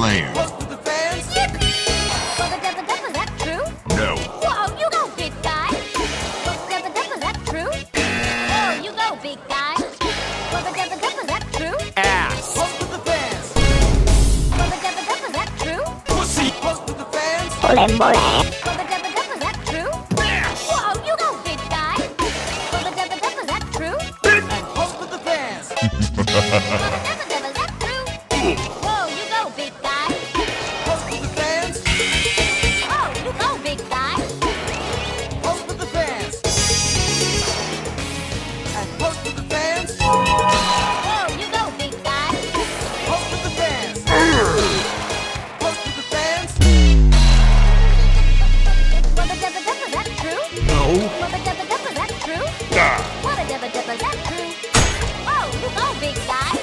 player. Post with the fans. Is that true? No. Whoa, you go, big guy. Is that true? Whoa, you go, big guy. Is that true? Ass. Post with the fans. Is that true? Pussy. Post with the fans. Is that true? Whoa, you go, big guy. Is that true? And post with the fans. Is that true? Whoa, you go, big guy. Post with the fans. Oh, you go, big guy. Post with the fans. And post with the fans. Whoa, you go, big guy. Post with the fans. Post with the fans. Is that true? No. Is that true? Ah. Is that true? Oh, you go, big guy.